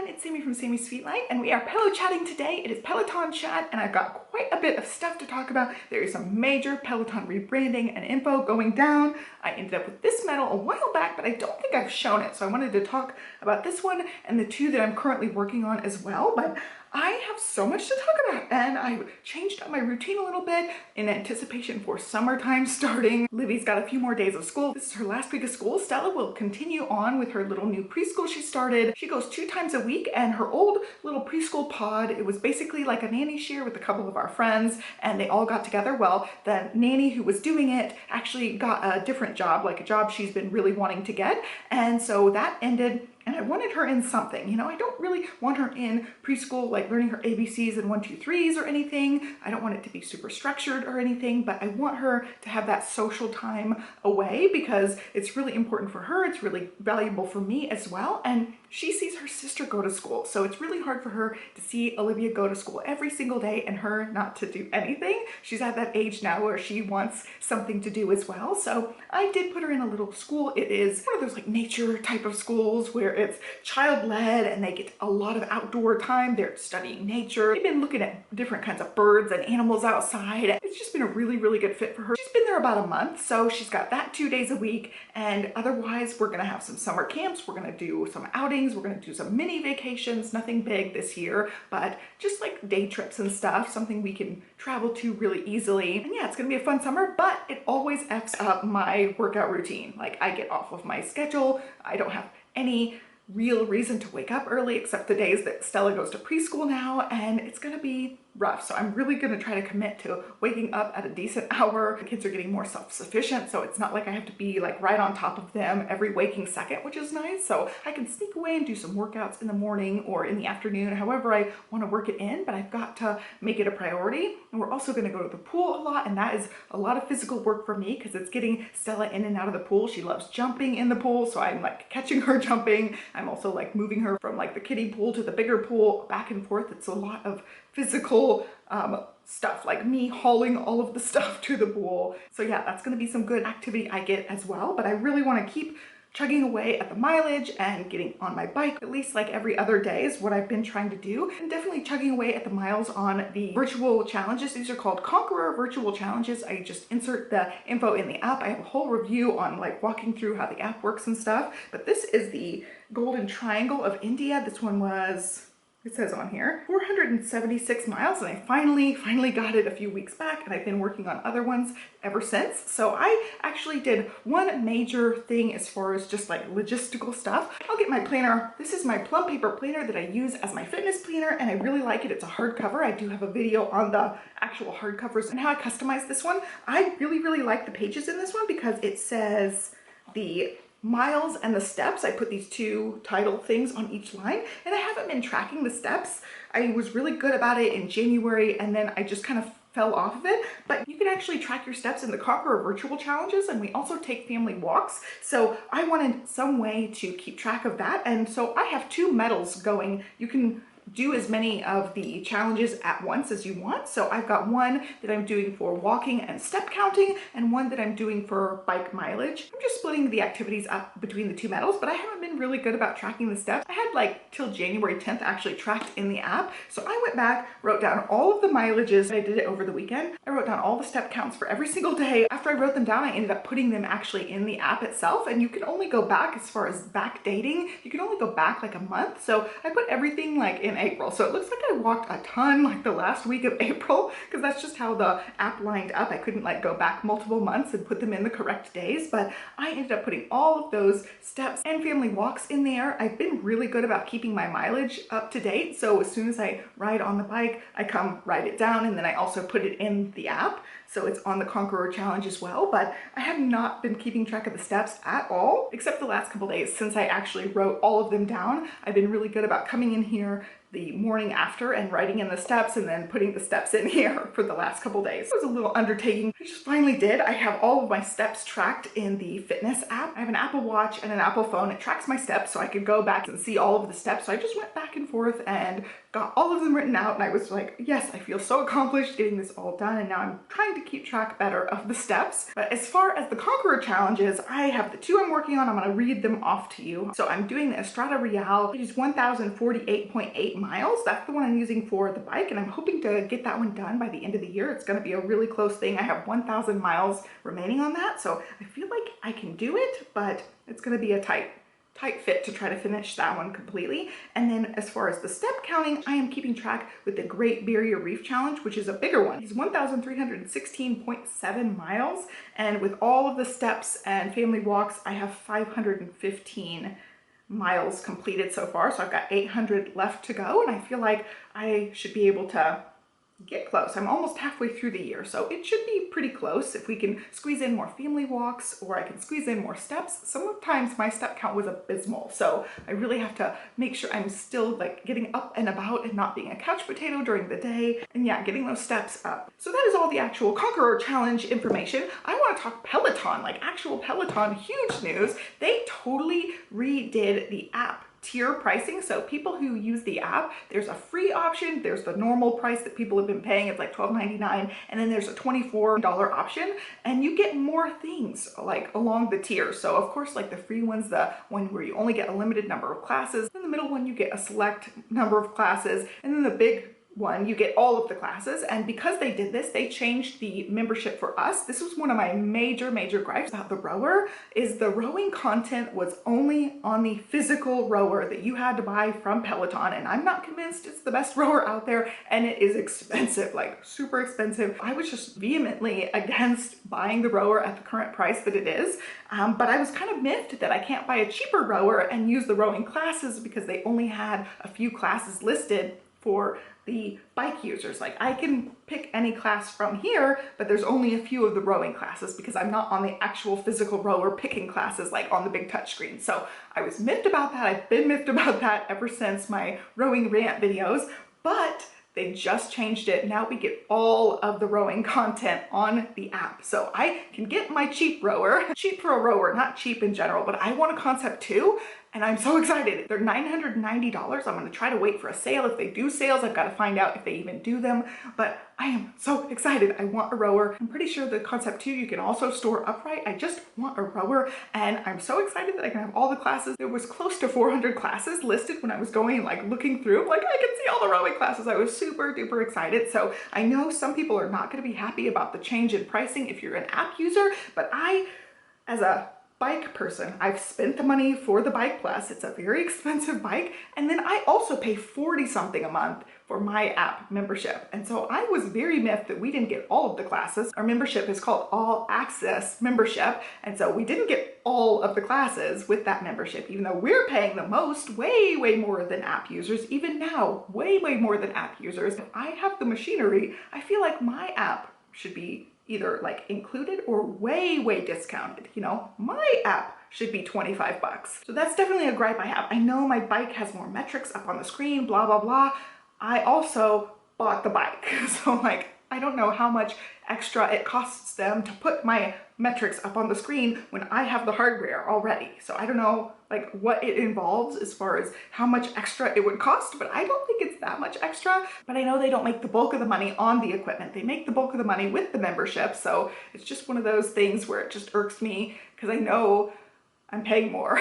everyone, it's Sami from Sami's Feet Light, and we are pillow chatting today. It is Peloton chat, and I've got quite a bit of stuff to talk about. There is some major Peloton rebranding and info going down. I ended up with this medal a while back, but I don't think I've shown it, so I wanted to talk about this one and the two that I'm currently working on as well. But I have so much to talk about, and I changed up my routine a little bit in anticipation for summertime starting. Livy's got a few more days of school. This is her last week of school. Stella will continue on with her little new preschool she started. She goes 2 times a week, and her old little preschool pod, it was basically like a nanny share with a couple of our friends, and they all got together. Well, the nanny who was doing it actually got a different job, like a job she's been really wanting to get, and so that ended. And I wanted her in something, you know, I don't really want her in preschool, like learning her ABCs and 1, 2, 3s or anything. I don't want it to be super structured or anything, but I want her to have that social time away because it's really important for her. It's really valuable for me as well. And she sees her sister go to school. So it's really hard for her to see Olivia go to school every single day and her not to do anything. She's at that age now where she wants something to do as well. So I did put her in a little school. It is one of those like nature type of schools where it's child-led and they get a lot of outdoor time. They're studying nature. They've been looking at different kinds of birds and animals outside. It's just been a really, really good fit for her. She's been there about a month, so she's got that 2 days a week, and otherwise we're gonna have some summer camps. We're gonna do some outings. We're gonna do some mini vacations, nothing big this year, but just like day trips and stuff, something we can travel to really easily. And yeah, it's gonna be a fun summer, but it always F's up my workout routine. Like I get off of my schedule. I don't have any real reason to wake up early except the days that Stella goes to preschool now, and it's gonna be rough. So I'm really gonna try to commit to waking up at a decent hour. The kids are getting more self-sufficient, so it's not like I have to be like right on top of them every waking second, which is nice. So I can sneak away and do some workouts in the morning or in the afternoon, however I want to work it in, but I've got to make it a priority. And we're also gonna go to the pool a lot, and that is a lot of physical work for me because it's getting Stella in and out of the pool. She loves jumping in the pool, so I'm like catching her jumping. I'm also like moving her from like the kiddie pool to the bigger pool back and forth. It's a lot of physical stuff, like me hauling all of the stuff to the pool. So yeah, that's gonna be some good activity I get as well, but I really wanna keep chugging away at the mileage and getting on my bike at least like every other day is what I've been trying to do, and definitely chugging away at the miles on the virtual challenges. These are called Conqueror virtual challenges. I just insert the info in the app. I have a whole review on like walking through how the app works and stuff, but this is the Golden Triangle of India. This one was, it says on here, 476 miles, and I finally got it a few weeks back, and I've been working on other ones ever since. So I actually did one major thing as far as just like logistical stuff. I'll get my planner. This is my Plum paper planner that I use as my fitness planner, and I really like it. It's a hardcover. I do have a video on the actual hardcovers and how I customize this one. I really like the pages in this one because it says the miles and the steps. I put these 2 title things on each line, and I haven't been tracking the steps. I was really good about it in January, and then I just kind of fell off of it. But you can actually track your steps in the Conqueror virtual challenges, and we also take family walks. So I wanted some way to keep track of that, and so I have 2 medals going. You can do as many of the challenges at once as you want. So I've got one that I'm doing for walking and step counting, and one that I'm doing for bike mileage. I'm just splitting the activities up between the 2 medals, but I haven't been really good about tracking the steps. I had like till January 10th actually tracked in the app. So I went back, wrote down all of the mileages. I did it over the weekend. I wrote down all the step counts for every single day. After I wrote them down, I ended up putting them actually in the app itself, and you can only go back, as far as backdating, you can only go back like a month. So I put everything like in April. So it looks like I walked a ton like the last week of April, because that's just how the app lined up. I couldn't like go back multiple months and put them in the correct days, but I ended up putting all of those steps and family walks in there. I've been really good about keeping my mileage up to date. So as soon as I ride on the bike, I come write it down, and then I also put it in the app. So it's on the Conqueror challenge as well, but I have not been keeping track of the steps at all, except the last couple days since I actually wrote all of them down. I've been really good about coming in here the morning after and writing in the steps and then putting the steps in here for the last couple days. It was a little undertaking. I just finally did. I have all of my steps tracked in the fitness app. I have an Apple Watch and an Apple phone. It tracks my steps, so I could go back and see all of the steps. So I just went back and forth and got all of them written out, and I was like, yes, I feel so accomplished getting this all done, and now I'm trying to keep track better of the steps. But as far as the Conqueror challenges, I have the 2 I'm working on. I'm going to read them off to you. So I'm doing the Estrada Real. It is 1,048.8 miles. That's the one I'm using for the bike, and I'm hoping to get that one done by the end of the year. It's going to be a really close thing. I have 1,000 miles remaining on that, so I feel like I can do it, but it's going to be a tight fit to try to finish that one completely. And then as far as the step counting, I am keeping track with the Great Barrier Reef Challenge, which is a bigger one. It's 1,316.7 miles, and with all of the steps and family walks, I have 515 miles completed so far. So I've got 800 left to go, and I feel like I should be able to get close. I'm almost halfway through the year, so it should be pretty close if we can squeeze in more family walks, or I can squeeze in more steps. Sometimes my step count was abysmal, so I really have to make sure I'm still like getting up and about and not being a couch potato during the day, and yeah, getting those steps up. So that is all the actual Conqueror challenge information. I want to talk Peloton, like actual Peloton. Huge news. They totally redid the app tier pricing. So people who use the app, there's a free option, there's the normal price that people have been paying, it's like $12.99, and then there's a $24 option, and you get more things like along the tier. So of course, like the free one's the one where you only get a limited number of classes. In the middle one, you get a select number of classes, and then the big one, you get all of the classes. And because they did this, they changed the membership for us. This was one of my major gripes about the rower, is the rowing content was only on the physical rower that you had to buy from Peloton. And I'm not convinced it's the best rower out there, and it is expensive, like super expensive. I was just vehemently against buying the rower at the current price that it is. But I was kind of miffed that I can't buy a cheaper rower and use the rowing classes because they only had a few classes listed for the bike users. Like I can pick any class from here, but there's only a few of the rowing classes because I'm not on the actual physical rower picking classes like on the big touchscreen. So I was miffed about that. I've been miffed about that ever since my rowing rant videos, but they just changed it. Now we get all of the rowing content on the app. So I can get my cheap rower, cheap for a rower, not cheap in general, but I want a Concept 2. And I'm so excited. They're $990. I'm gonna try to wait for a sale. If they do sales, I've got to find out if they even do them. But I am so excited. I want a rower. I'm pretty sure the Concept 2 you can also store upright. I just want a rower, and I'm so excited that I can have all the classes. There was close to 400 classes listed when I was going and like looking through. Like I can see all the rowing classes. I was super duper excited. So I know some people are not gonna be happy about the change in pricing if you're an app user, but I, as a bike person, I've spent the money for the Bike Plus. It's a very expensive bike. And then I also pay 40 something a month for my app membership. And so I was very miffed that we didn't get all of the classes. Our membership is called All Access membership. And so we didn't get all of the classes with that membership, even though we're paying the most, way more than app users. Even now, way more than app users. If I have the machinery, I feel like my app should be either like included or way discounted. You know, my app should be 25 bucks. So that's definitely a gripe I have. I know my bike has more metrics up on the screen, blah, blah. I also bought the bike. So like, I don't know how much extra it costs them to put my metrics up on the screen when I have the hardware already. So I don't know like what it involves as far as how much extra it would cost, but I don't think it's that much extra. But I know they don't make the bulk of the money on the equipment. They make the bulk of the money with the membership. So it's just one of those things where it just irks me because I know I'm paying more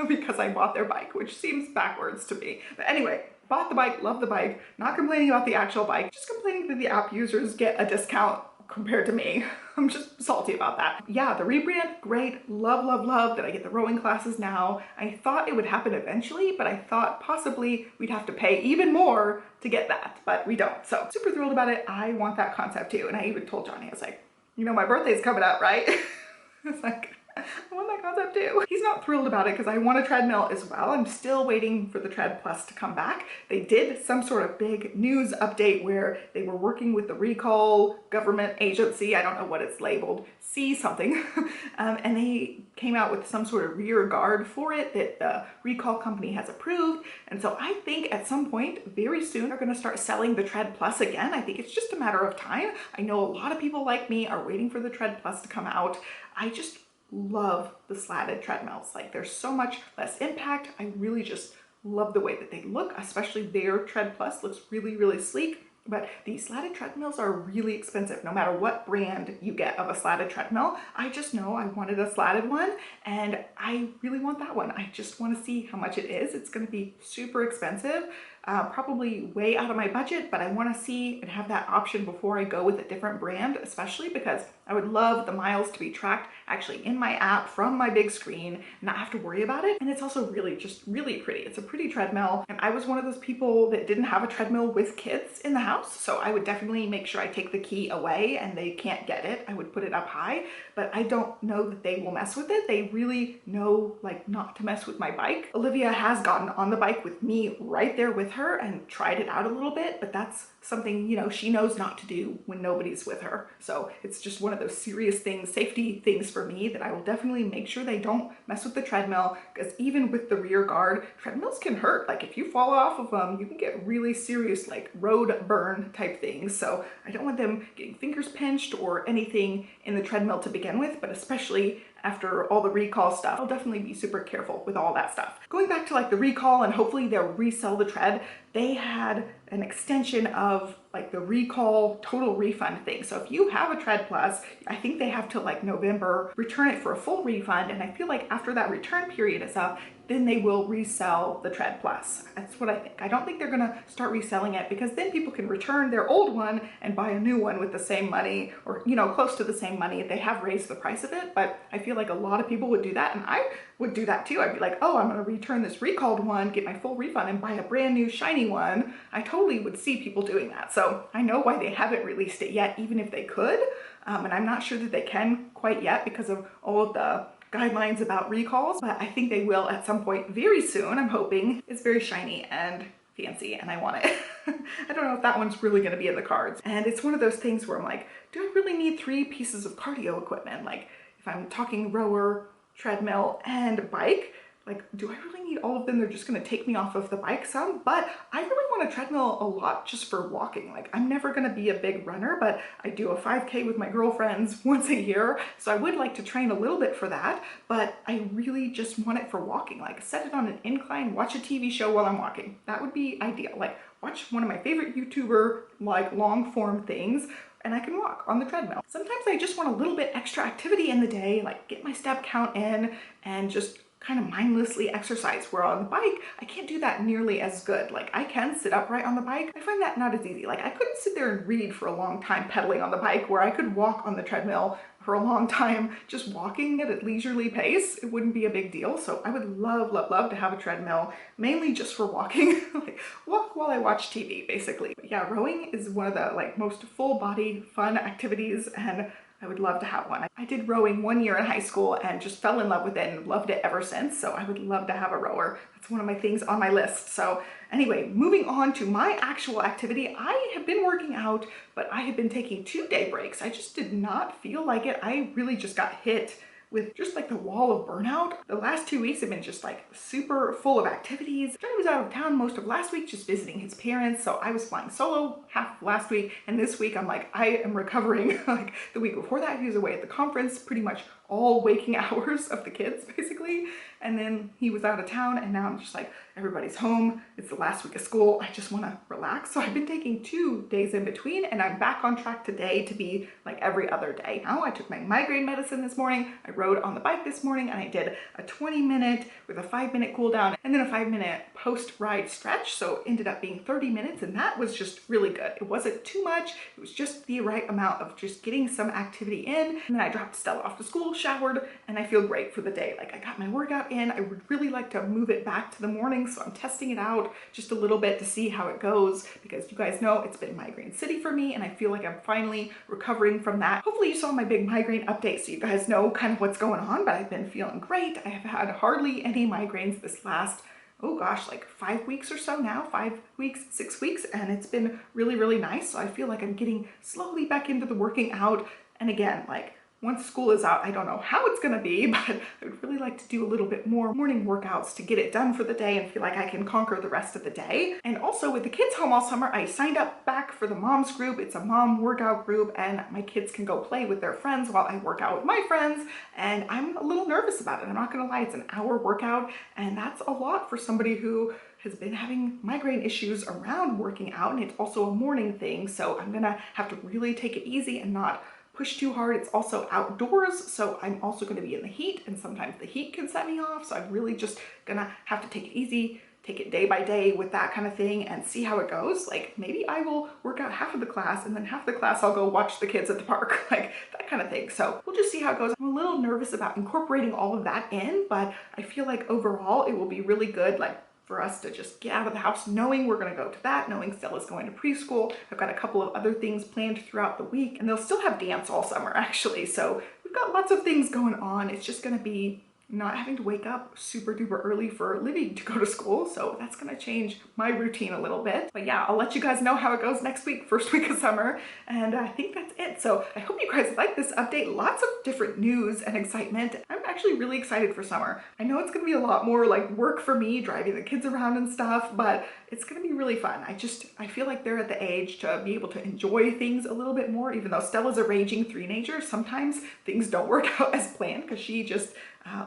because I bought their bike, which seems backwards to me. But anyway, bought the bike, love the bike, not complaining about the actual bike, just complaining that the app users get a discount compared to me. I'm just salty about that. Yeah, the rebrand, great. Love that I get the rowing classes now. I thought it would happen eventually, but I thought possibly we'd have to pay even more to get that, but we don't. So super thrilled about it. I want that Concept 2. And I even told Johnny, I was like, you know, my birthday's coming up, right? It's like, I want that Concept 2. He's not thrilled about it because I want a treadmill as well. I'm still waiting for the Tread Plus to come back. They did some sort of big news update where they were working with the recall government agency. I don't know what it's labeled, C something. And they came out with some sort of rear guard for it that the recall company has approved. And so I think at some point very soon they're going to start selling the Tread Plus again. I think it's just a matter of time. I know a lot of people like me are waiting for the Tread Plus to come out. I just love the slatted treadmills. Like there's so much less impact. I really just love the way that they look, especially their Tread Plus looks really, really sleek. But these slatted treadmills are really expensive no matter what brand you get of a slatted treadmill. I just know I wanted a slatted one and I really want that one. I just want to see how much it is. It's going to be super expensive, probably way out of my budget, but I want to see and have that option before I go with a different brand, especially because I would love the miles to be tracked actually in my app from my big screen, not have to worry about it. And it's also really just really pretty. It's a pretty treadmill. And I was one of those people that didn't have a treadmill with kids in the house. So I would definitely make sure I take the key away and they can't get it. I would put it up high, but I don't know that they will mess with it. They really know like not to mess with my bike. Olivia has gotten on the bike with me right there with her and tried it out a little bit, but that's something, you know, she knows not to do when nobody's with her. So it's just one of those serious things, safety things for me, that I will definitely make sure they don't mess with the treadmill, because even with the rear guard, treadmills can hurt. Like if you fall off of them, you can get really serious like road burn type things. So I don't want them getting fingers pinched or anything in the treadmill to begin with, but especially after all the recall stuff, I'll definitely be super careful with all that stuff. Going back to like the recall, and hopefully they'll resell the tread, they had an extension of like the recall total refund thing. So if you have a Tread Plus, I think they have till like November, return it for a full refund. And I feel like after that return period is up, then they will resell the Tread Plus. That's what I think. I don't think they're gonna start reselling it, because then people can return their old one and buy a new one with the same money, or, you know, close to the same money. They have raised the price of it, but I feel like a lot of people would do that, and I would do that too. I'd be like, oh, I'm gonna return this recalled one, get my full refund, and buy a brand new shiny one. I totally would see people doing that. So I know why they haven't released it yet, even if they could. And I'm not sure that they can quite yet because of all of the guidelines about recalls, but I think they will at some point very soon. I'm hoping. It's very shiny and fancy and I want it. I don't know if that one's really going to be in the cards. And it's one of those things where I'm like, do I really need 3 pieces of cardio equipment? Like if I'm talking rower, treadmill, and bike, like, do I really need all of them? They're just gonna take me off of the bike some, but I really want a treadmill a lot just for walking. Like, I'm never gonna be a big runner, but I do a 5K with my girlfriends once a year, so I would like to train a little bit for that, but I really just want it for walking. Like, set it on an incline, watch a TV show while I'm walking. That would be ideal. Like, watch one of my favorite YouTuber, like, long form things, and I can walk on the treadmill. Sometimes I just want a little bit extra activity in the day, like get my step count in and just kind of mindlessly exercise, where on the bike, I can't do that nearly as good. Like I can sit upright on the bike. I find that not as easy. Like I couldn't sit there and read for a long time pedaling on the bike, where I could walk on the treadmill for a long time, just walking at a leisurely pace. It wouldn't be a big deal. So I would love, love, love to have a treadmill, mainly just for walking, like walk while I watch TV basically. But yeah, rowing is one of the like most full body fun activities, and I would love to have one. I did rowing 1 year in high school and just fell in love with it and loved it ever since. So I would love to have a rower. That's one of my things on my list. So anyway, moving on to my actual activity. I have been working out, but I have been taking 2-day breaks. I just did not feel like it. I really just got hit with just like the wall of burnout. The last 2 weeks have been just like super full of activities. Johnny was out of town most of last week just visiting his parents, so I was flying solo half of last week, and this week I'm like, I am recovering. Like the week before that he was away at the conference, pretty much all waking hours of the kids basically, and then he was out of town, and now I'm just like, everybody's home, it's the last week of school, I just want to relax. So I've been taking 2 days in between, and I'm back on track today to be like every other day. Now I took my migraine medicine this morning, I rode on the bike this morning, and I did a 20-minute with a 5-minute cool down and then a 5-minute post-ride stretch, so it ended up being 30 minutes, and that was just really good. It wasn't too much, it was just the right amount of just getting some activity in. And then I dropped Stella off to school, showered, and I feel great for the day. Like I got my workout in. I would really like to move it back to the morning, so I'm testing it out just a little bit to see how it goes, because you guys know it's been migraine city for me, and I feel like I'm finally recovering from that. Hopefully you saw my big migraine update so you guys know kind of what's going on, but I've been feeling great. I have had hardly any migraines this last, oh gosh, like 5 weeks or so now, 5 weeks, 6 weeks, and it's been really, really nice. So I feel like I'm getting slowly back into the working out. And again, like once school is out, I don't know how it's gonna be, but I would really like to do a little bit more morning workouts to get it done for the day and feel like I can conquer the rest of the day. And also with the kids home all summer, I signed up back for the moms group. It's a mom workout group, and my kids can go play with their friends while I work out with my friends. And I'm a little nervous about it. I'm not gonna lie, it's an hour workout, and that's a lot for somebody who has been having migraine issues around working out, and it's also a morning thing, so I'm gonna have to really take it easy and not push too hard. It's also outdoors, so I'm also going to be in the heat, and sometimes the heat can set me off, so I'm really just gonna have to take it easy, take it day by day with that kind of thing, and see how it goes. Like, maybe I will work out half of the class, and then half the class I'll go watch the kids at the park, like that kind of thing. So we'll just see how it goes. I'm a little nervous about incorporating all of that in, but I feel like overall it will be really good, like, for us to just get out of the house knowing we're going to go to that, knowing Stella's going to preschool. I've got a couple of other things planned throughout the week, and they'll still have dance all summer actually. So we've got lots of things going on. It's just going to be not having to wake up super duper early for Olivia to go to school. So that's going to change my routine a little bit. But yeah, I'll let you guys know how it goes next week, first week of summer. And I think that's it. So I hope you guys like this update. Lots of different news and excitement. I'm actually really excited for summer. I know it's going to be a lot more like work for me, driving the kids around and stuff, but it's going to be really fun. I feel like they're at the age to be able to enjoy things a little bit more, even though Stella's a raging teenager. Sometimes things don't work out as planned because she just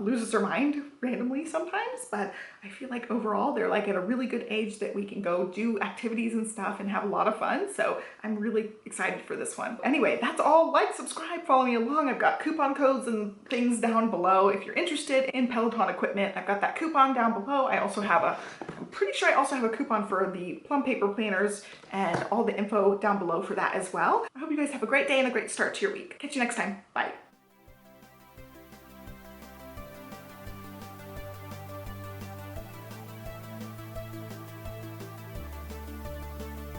loses her mind randomly sometimes, but I feel like overall they're like at a really good age that we can go do activities and stuff and have a lot of fun. So I'm really excited for this one. Anyway, that's all. Like, subscribe, follow me along. I've got coupon codes and things down below. If you're interested in Peloton equipment, I've got that coupon down below. I'm pretty sure I also have a coupon for the Plum paper planners, and all the info down below for that as well. I hope you guys have a great day and a great start to your week. Catch you next time. Bye.